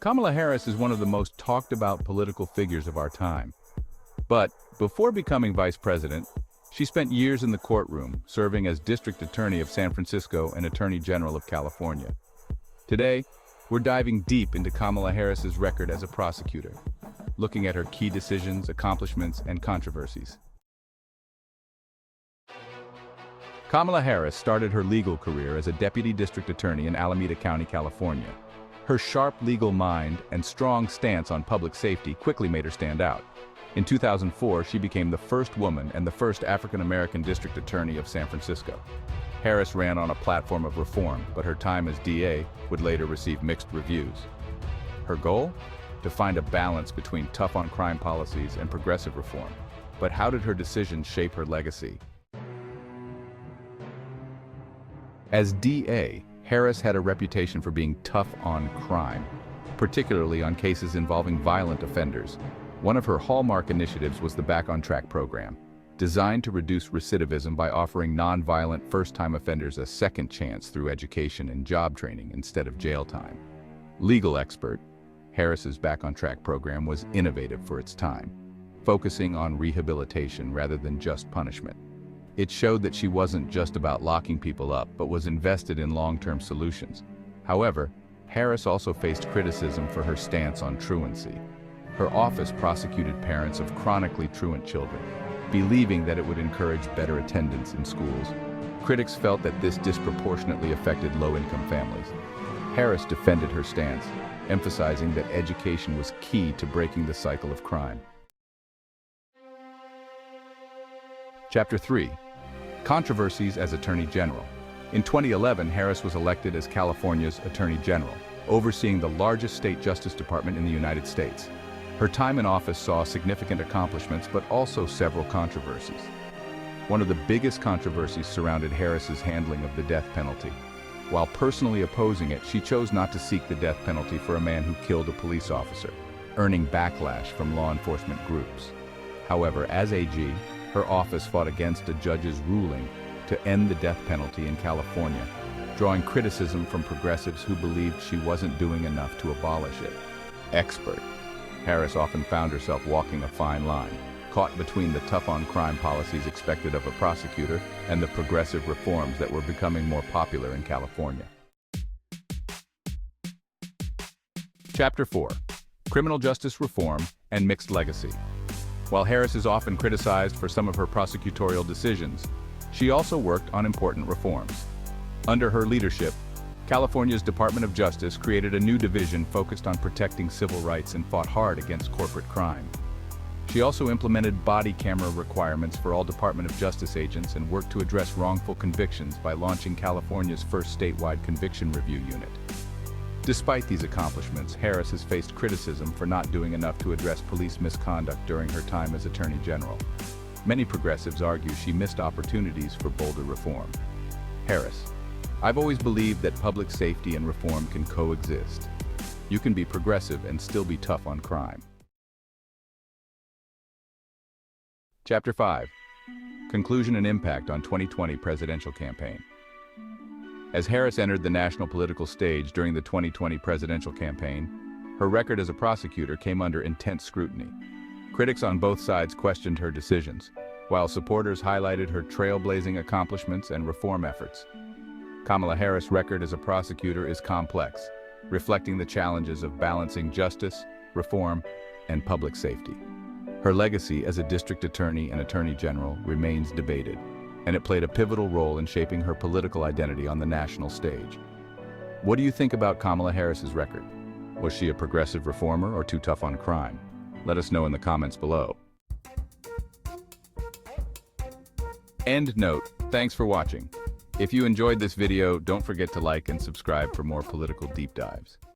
Kamala Harris is one of the most talked about political figures of our time. But before becoming vice president, she spent years in the courtroom, serving as district attorney of San Francisco and attorney general of California. Today, we're diving deep into Kamala Harris's record as a prosecutor, looking at her key decisions, accomplishments, and controversies. Kamala Harris started her legal career as a deputy district attorney in Alameda County, California. Her sharp legal mind and strong stance on public safety quickly made her stand out. In 2004, she became the first woman and the first African-American district attorney of San Francisco. Harris ran on a platform of reform, but her time as DA would later receive mixed reviews. Her goal? To find a balance between tough-on-crime policies and progressive reform. But how did her decisions shape her legacy? As DA, Harris had a reputation for being tough on crime, particularly on cases involving violent offenders. One of her hallmark initiatives was the Back on Track program, designed to reduce recidivism by offering non-violent first-time offenders a second chance through education and job training instead of jail time. Legal expert, Harris's Back on Track program was innovative for its time, focusing on rehabilitation rather than just punishment. It showed that she wasn't just about locking people up, but was invested in long-term solutions. However, Harris also faced criticism for her stance on truancy. Her office prosecuted parents of chronically truant children, believing that it would encourage better attendance in schools. Critics felt that this disproportionately affected low-income families. Harris defended her stance, emphasizing that education was key to breaking the cycle of crime. Chapter 3. Controversies as Attorney General. In 2011, Harris was elected as California's Attorney General, overseeing the largest state justice department in the United States. Her time in office saw significant accomplishments, but also several controversies. One of the biggest controversies surrounded Harris's handling of the death penalty. While personally opposing it, she chose not to seek the death penalty for a man who killed a police officer, earning backlash from law enforcement groups. However, as AG, her office fought against a judge's ruling to end the death penalty in California, drawing criticism from progressives who believed she wasn't doing enough to abolish it. Expert. Harris often found herself walking a fine line, caught between the tough-on-crime policies expected of a prosecutor and the progressive reforms that were becoming more popular in California. Chapter 4. Criminal Justice Reform and Mixed Legacy. While Harris is often criticized for some of her prosecutorial decisions, she also worked on important reforms. Under her leadership, California's Department of Justice created a new division focused on protecting civil rights and fought hard against corporate crime. She also implemented body camera requirements for all Department of Justice agents and worked to address wrongful convictions by launching California's first statewide conviction review unit. Despite these accomplishments, Harris has faced criticism for not doing enough to address police misconduct during her time as Attorney General. Many progressives argue she missed opportunities for bolder reform. Harris: I've always believed that public safety and reform can coexist. You can be progressive and still be tough on crime. Chapter 5. Conclusion and Impact on 2020 Presidential Campaign. As Harris entered the national political stage during the 2020 presidential campaign, her record as a prosecutor came under intense scrutiny. Critics on both sides questioned her decisions, while supporters highlighted her trailblazing accomplishments and reform efforts. Kamala Harris' record as a prosecutor is complex, reflecting the challenges of balancing justice, reform, and public safety. Her legacy as a district attorney and attorney general remains debated, and it played a pivotal role in shaping her political identity on the national stage. What do you think about Kamala Harris's record? Was she a progressive reformer or too tough on crime? Let us know in the comments below. End note. Thanks for watching. If you enjoyed this video, don't forget to like and subscribe for more political deep dives.